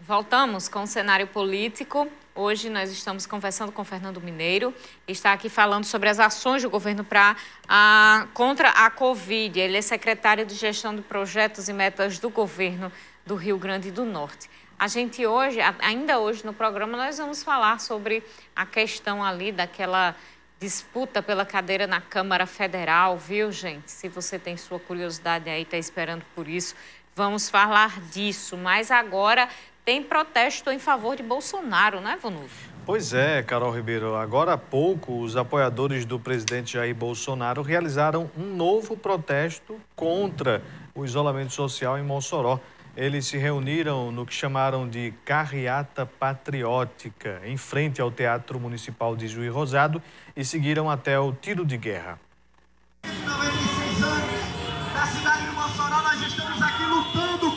Voltamos com o cenário político. Hoje nós estamos conversando com o Fernando Mineiro. Está aqui falando sobre as ações do governo contra a Covid. Ele é secretário de Gestão de Projetos e Metas do governo do Rio Grande do Norte. A gente hoje, ainda hoje no programa, nós vamos falar sobre a questão ali daquela disputa pela cadeira na Câmara Federal, viu, gente? Se você tem sua curiosidade aí, está esperando por isso, vamos falar disso. Mas agora tem protesto em favor de Bolsonaro, não é, Vonúvio? Pois é, Carol Ribeiro. Agora há pouco, os apoiadores do presidente Jair Bolsonaro realizaram um novo protesto contra o isolamento social em Mossoró. Eles se reuniram no que chamaram de carreata patriótica, em frente ao Teatro Municipal de Juiz Rosado, e seguiram até o tiro de guerra. 96 anos da cidade de Mossoró, nós estamos aqui lutando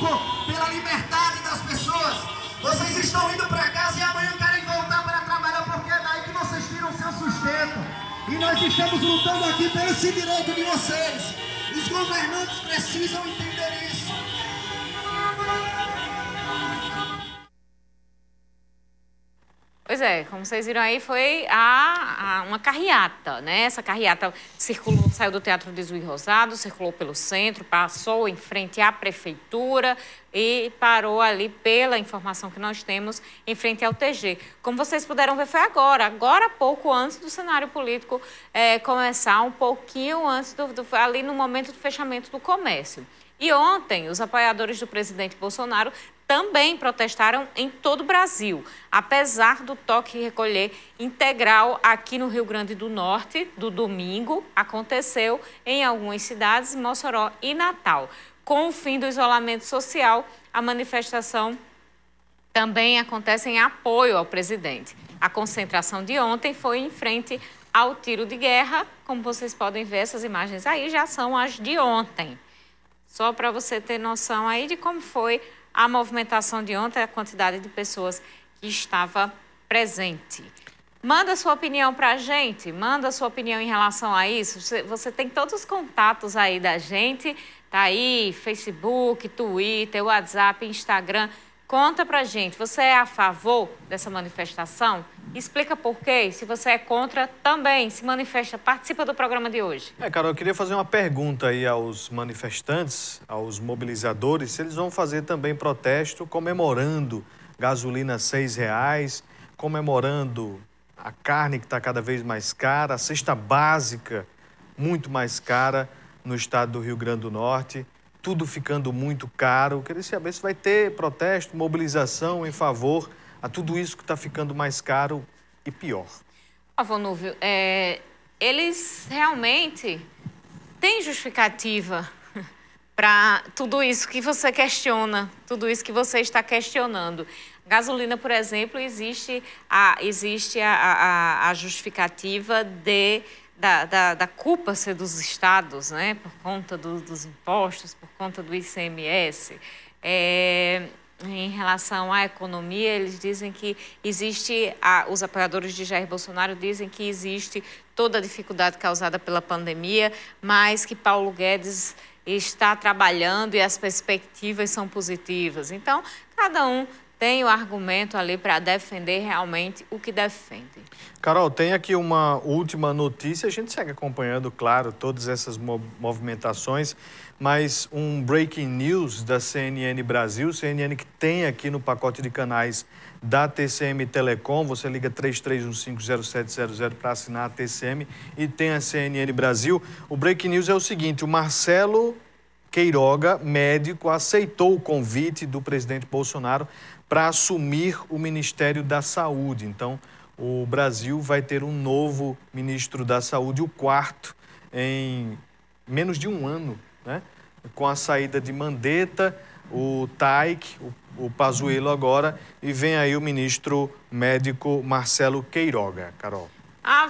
pela liberdade das pessoas. Vocês estão indo para casa e amanhã querem voltar para trabalhar, porque é daí que vocês tiram seu sustento. E nós estamos lutando aqui pelo esse direito de vocês. Os governantes precisam entender isso. Pois é, como vocês viram aí, foi uma carreata, né? Essa carreata circulou, saiu do Teatro de Juiz Rosado, circulou pelo centro, passou em frente à prefeitura e parou ali, pela informação que nós temos, em frente ao TG. Como vocês puderam ver, foi agora pouco antes do cenário político começar, um pouquinho antes, ali no momento do fechamento do comércio. E ontem, os apoiadores do presidente Bolsonaro também protestaram em todo o Brasil, apesar do toque e recolher integral aqui no Rio Grande do Norte, do domingo, aconteceu em algumas cidades, Mossoró e Natal. Com o fim do isolamento social, a manifestação também acontece em apoio ao presidente. A concentração de ontem foi em frente ao tiro de guerra. Como vocês podem ver, essas imagens aí já são as de ontem. Só para você ter noção aí de como foi a movimentação de ontem, a quantidade de pessoas que estava presente. Manda sua opinião para a gente, manda sua opinião em relação a isso. Você tem todos os contatos aí da gente, tá aí, Facebook, Twitter, WhatsApp, Instagram. Conta pra gente, você é a favor dessa manifestação? Explica por quê. Se você é contra, também se manifesta. Participa do programa de hoje. Carol, eu queria fazer uma pergunta aí aos manifestantes, aos mobilizadores, se eles vão fazer também protesto comemorando gasolina R$6, comemorando a carne que está cada vez mais cara, a cesta básica muito mais cara no estado do Rio Grande do Norte. Tudo ficando muito caro. Eu queria saber se vai ter protesto, mobilização em favor a tudo isso que está ficando mais caro e pior. Vonúvio, eles realmente têm justificativa para tudo isso que você questiona, tudo isso que você está questionando. Gasolina, por exemplo, existe a justificativa da culpa ser dos estados, né? Por conta dos impostos, por conta do ICMS. Em relação à economia, eles dizem que existe, os apoiadores de Jair Bolsonaro dizem que existe toda a dificuldade causada pela pandemia, mas que Paulo Guedes está trabalhando e as perspectivas são positivas. Então, cada um tem o argumento ali para defender realmente o que defende. Carol, tem aqui uma última notícia. A gente segue acompanhando, claro, todas essas movimentações, mas um breaking news da CNN Brasil, CNN que tem aqui no pacote de canais da TCM Telecom, você liga 33150700 para assinar a TCM e tem a CNN Brasil. O breaking news é o seguinte: o Marcelo Queiroga, médico, aceitou o convite do presidente Bolsonaro para assumir o Ministério da Saúde. Então, o Brasil vai ter um novo ministro da Saúde, o quarto, em menos de um ano, né? Com a saída de Mandetta, o Taik, o Pazuello agora, e vem aí o ministro médico Marcelo Queiroga. Carol.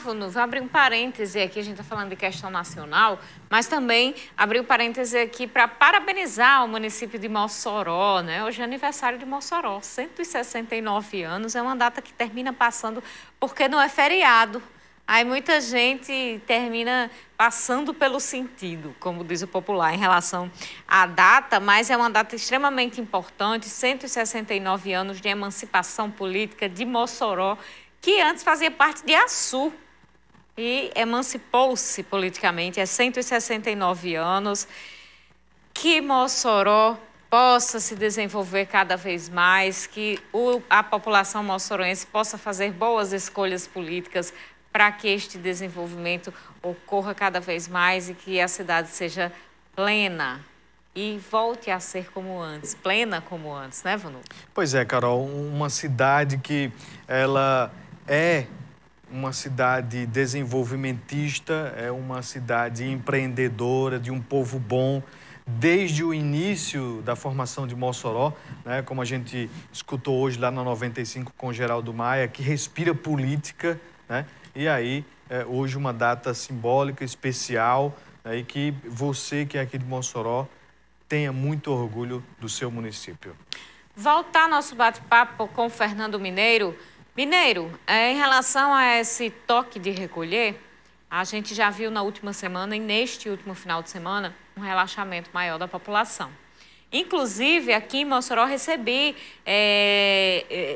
Vonúvio, abrir um parêntese aqui, a gente está falando de questão nacional, mas também abrir um parêntese aqui para parabenizar o município de Mossoró, né? Hoje é aniversário de Mossoró, 169 anos, é uma data que termina passando porque não é feriado Aí muita gente termina passando pelo sentido, como diz o popular, em relação à data, mas é uma data extremamente importante, 169 anos de emancipação política de Mossoró, que antes fazia parte de Açu e emancipou-se politicamente há 169 anos. Que Mossoró possa se desenvolver cada vez mais, que a população moçoroense possa fazer boas escolhas políticas para que este desenvolvimento ocorra cada vez mais e que a cidade seja plena e volte a ser como antes, plena como antes, né, Vanu? Pois é, Carol, uma cidade que ela é uma cidade desenvolvimentista, é uma cidade empreendedora, de um povo bom, desde o início da formação de Mossoró, né, como a gente escutou hoje lá na 95 com Geraldo Maia, que respira política, né? E aí, hoje uma data simbólica, especial, né, e que você que é aqui de Mossoró tenha muito orgulho do seu município. Voltar nosso bate-papo com o Fernando Mineiro. Mineiro, em relação a esse toque de recolher, a gente já viu na última semana e neste último final de semana um relaxamento maior da população. Inclusive, aqui em Mossoró, recebi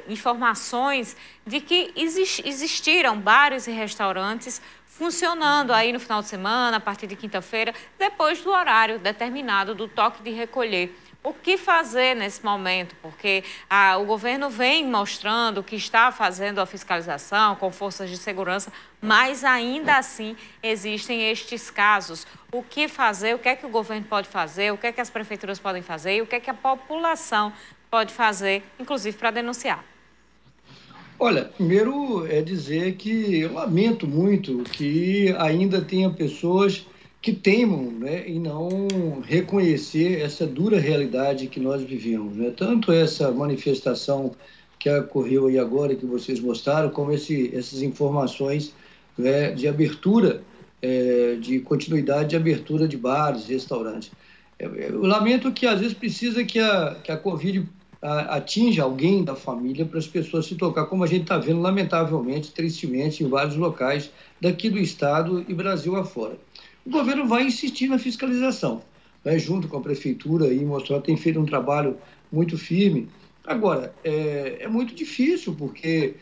informações de que existiram bares e restaurantes funcionando aí no final de semana, a partir de quinta-feira, depois do horário determinado do toque de recolher. O que fazer nesse momento? Porque o governo vem mostrando que está fazendo a fiscalização com forças de segurança, mas ainda assim existem estes casos. O que fazer? O que é que o governo pode fazer? O que é que as prefeituras podem fazer? E o que é que a população pode fazer, inclusive para denunciar? Olha, primeiro é dizer que eu lamento muito que ainda tenha pessoas que teimam, né, em não reconhecer essa dura realidade que nós vivemos, né? Tanto essa manifestação que ocorreu aí agora, que vocês mostraram, como essas informações, né, de abertura, de continuidade de abertura de bares, restaurantes. Eu lamento que às vezes precisa que a Covid atinja alguém da família para as pessoas se tocar, como a gente está vendo, lamentavelmente, tristemente, em vários locais daqui do estado e Brasil afora. O governo vai insistir na fiscalização, né, junto com a prefeitura, e Mossoró tem feito um trabalho muito firme. Agora, é muito difícil, porque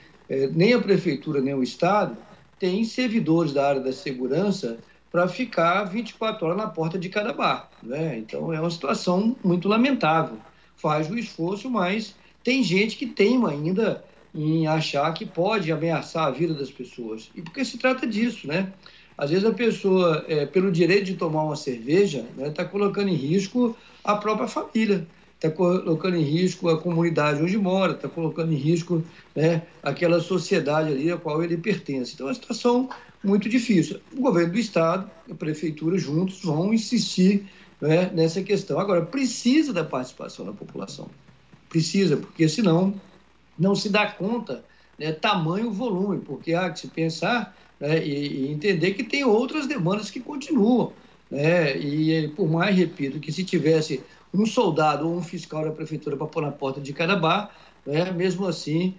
nem a prefeitura, nem o estado tem servidores da área da segurança para ficar 24 horas na porta de cada bar, né? Então, é uma situação muito lamentável. Faz o esforço, mas tem gente que teima ainda em achar que pode ameaçar a vida das pessoas. E porque se trata disso, né? Às vezes a pessoa, pelo direito de tomar uma cerveja, está colocando em risco a própria família, está colocando em risco a comunidade onde mora, está colocando em risco, né, aquela sociedade ali a qual ele pertence. Então é uma situação muito difícil. O governo do estado, a prefeitura juntos vão insistir, né, nessa questão. Agora, precisa da participação da população. Precisa, porque senão não se dá conta, né, tamanho volume, porque há que se pensar, né, e entender que tem outras demandas que continuam, né, e por mais, repito, que se tivesse um soldado ou um fiscal da prefeitura para pôr na porta de cada bar, né, mesmo assim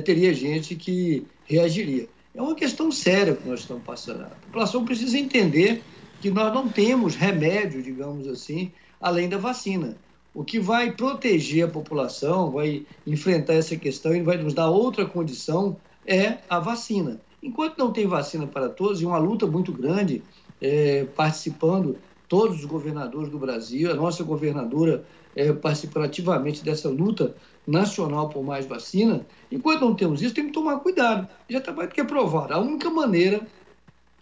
teria gente que reagiria. É uma questão séria que nós estamos passando. A população precisa entender que nós não temos remédio, digamos assim, além da vacina. O que vai proteger a população, vai enfrentar essa questão e vai nos dar outra condição é a vacina. Enquanto não tem vacina para todos, e uma luta muito grande, participando todos os governadores do Brasil, a nossa governadora participando ativamente dessa luta nacional por mais vacina, enquanto não temos isso, tem que tomar cuidado. Já está mais do que provado. A única maneira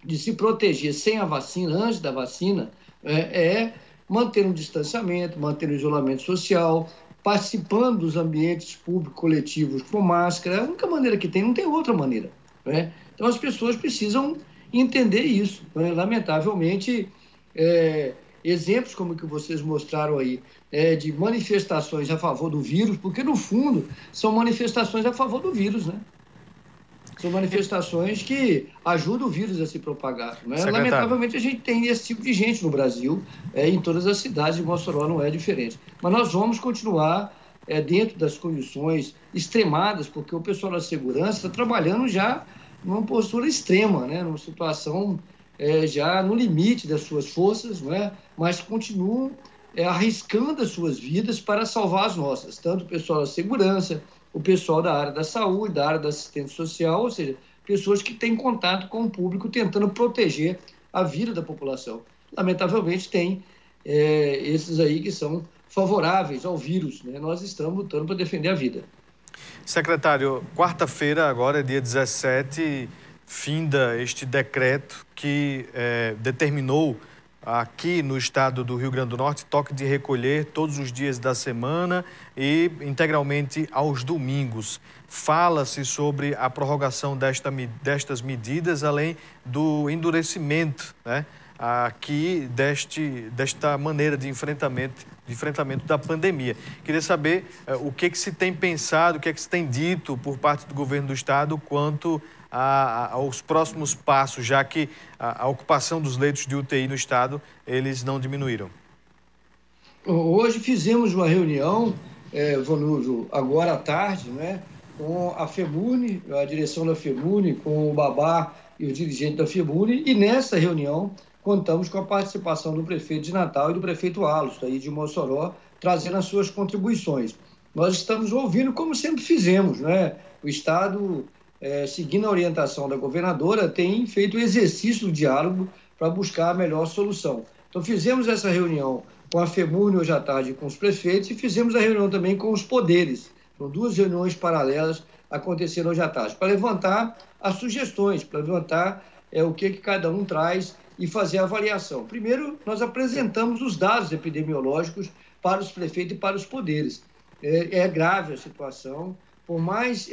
de se proteger sem a vacina, antes da vacina, é manter um distanciamento, manter o isolamento social, participando dos ambientes públicos coletivos com máscara. É a única maneira que tem, não tem outra maneira, né? Então as pessoas precisam entender isso, né? Lamentavelmente, exemplos como o que vocês mostraram aí, de manifestações a favor do vírus, porque no fundo são manifestações a favor do vírus, né? São manifestações que ajudam o vírus a se propagar, né? Lamentavelmente a gente tem esse tipo de gente no Brasil, em todas as cidades, de Mossoró não é diferente. Mas nós vamos continuar dentro das condições extremadas, porque o pessoal da segurança está trabalhando já numa postura extrema, né? Numa situação já no limite das suas forças, não é? Mas continuam arriscando as suas vidas para salvar as nossas, tanto o pessoal da segurança, o pessoal da área da saúde, da área da assistência social, ou seja, pessoas que têm contato com o público tentando proteger a vida da população. Lamentavelmente, tem esses aí que são favoráveis ao vírus, né? Nós estamos lutando para defender a vida. Secretário, quarta-feira, agora, dia 17, finda este decreto que determinou aqui no estado do Rio Grande do Norte toque de recolher todos os dias da semana e integralmente aos domingos. Fala-se sobre a prorrogação destas medidas, além do endurecimento, né, aqui desta maneira de enfrentamento da pandemia. Queria saber o que se tem pensado, o que se tem dito por parte do governo do estado quanto aos próximos passos, já que a ocupação dos leitos de UTI no estado, eles não diminuíram. Hoje fizemos uma reunião, Vanúzio, agora à tarde, né, com a FEMUNE, a direção da FEMUNE, com o Babá e o dirigente da FEMUNE, e nessa reunião contamos com a participação do prefeito de Natal e do prefeito Allos, aí de Mossoró, trazendo as suas contribuições. Nós estamos ouvindo, como sempre fizemos, né? O Estado, seguindo a orientação da governadora, tem feito o exercício do diálogo para buscar a melhor solução. Então, fizemos essa reunião com a FEMUNE hoje à tarde com os prefeitos e fizemos a reunião também com os poderes. São duas reuniões paralelas acontecendo hoje à tarde, para levantar as sugestões, para levantar o que cada um traz e fazer a avaliação. Primeiro, nós apresentamos os dados epidemiológicos para os prefeitos e para os poderes. É grave a situação, por mais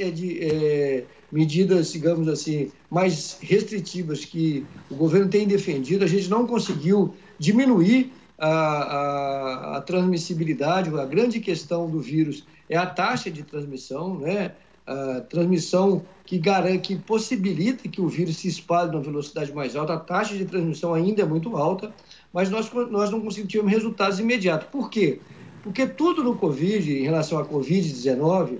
medidas, digamos assim, mais restritivas que o governo tem defendido, a gente não conseguiu diminuir a transmissibilidade. A grande questão do vírus é a taxa de transmissão, né? A transmissão que possibilita que o vírus se espalhe numa velocidade mais alta. A taxa de transmissão ainda é muito alta, mas nós não conseguimos resultados imediatos. Por quê? Porque tudo no Covid, em relação à Covid-19,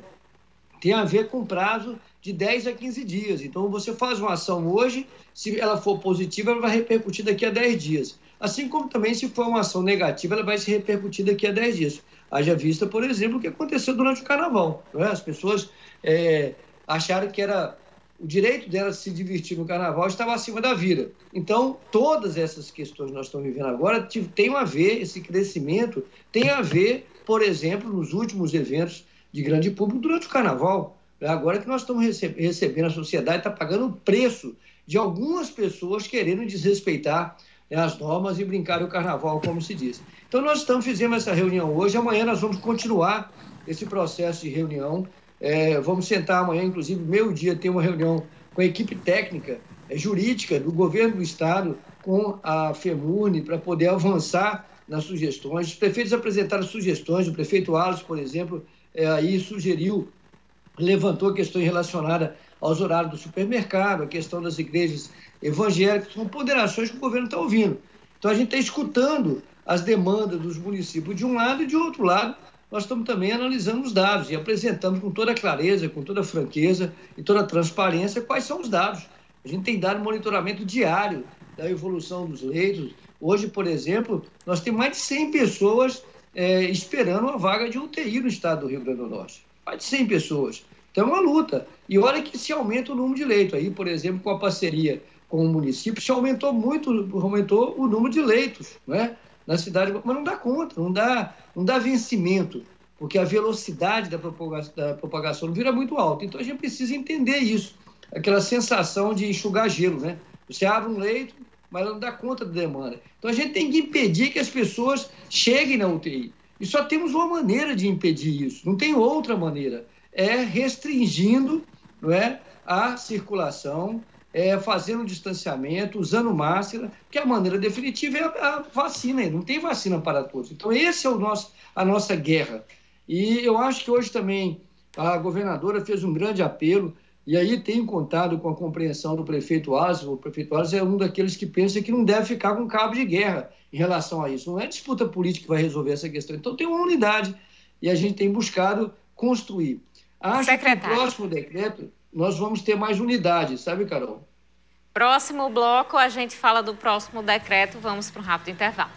tem a ver com prazo de 10 a 15 dias. Então, você faz uma ação hoje, se ela for positiva, ela vai repercutir daqui a 10 dias. Assim como também, se for uma ação negativa, ela vai se repercutir daqui a 10 dias. Haja vista, por exemplo, o que aconteceu durante o Carnaval, não é? As pessoas acharam que era o direito delas se divertir no Carnaval estava acima da vida. Então, todas essas questões que nós estamos vivendo agora têm a ver, esse crescimento tem a ver, por exemplo, nos últimos eventos de grande público durante o Carnaval. Agora que nós estamos recebendo, a sociedade está pagando o preço de algumas pessoas querendo desrespeitar as normas e brincar o Carnaval, como se diz. Então, nós fizemos essa reunião hoje, amanhã nós vamos continuar esse processo de reunião. Vamos sentar amanhã, inclusive, meio-dia, tem uma reunião com a equipe técnica, jurídica do governo do estado, com a FEMUNE, para poder avançar nas sugestões. Os prefeitos apresentaram sugestões, o prefeito Allos, por exemplo, aí levantou questões relacionadas aos horários do supermercado, a questão das igrejas evangélicas, são ponderações que o governo está ouvindo. Então, a gente está escutando as demandas dos municípios de um lado e de outro lado. Nós estamos também analisando os dados e apresentamos com toda clareza, com toda franqueza e toda transparência quais são os dados. A gente tem dado monitoramento diário da evolução dos leitos. Hoje, por exemplo, nós temos mais de 100 pessoas esperando uma vaga de UTI no estado do Rio Grande do Norte. Mais de 100 pessoas. Então, é uma luta. E olha que se aumenta o número de leitos. Aí, por exemplo, com a parceria com o município, se aumentou o número de leitos, né, na cidade, mas não dá conta, não dá vencimento, porque a velocidade da propagação do vírus é muito alta. Então, a gente precisa entender isso, aquela sensação de enxugar gelo, né? Você abre um leito, mas não dá conta da demanda. Então, a gente tem que impedir que as pessoas cheguem na UTI. E só temos uma maneira de impedir isso, não tem outra maneira. Restringindo, não é, a circulação, fazendo distanciamento, usando máscara, que a maneira definitiva é a vacina. Não tem vacina para todos. Então, esse é a nossa guerra. E eu acho que hoje também a governadora fez um grande apelo, e aí tem contado com a compreensão do prefeito Allos. O prefeito Allos é um daqueles que pensa que não deve ficar com cabo de guerra em relação a isso. Não é disputa política que vai resolver essa questão. Então, tem uma unidade, e a gente tem buscado construir. Acho que o próximo decreto, nós vamos ter mais unidade, sabe, Carol? Próximo bloco, a gente fala do próximo decreto. Vamos para um rápido intervalo.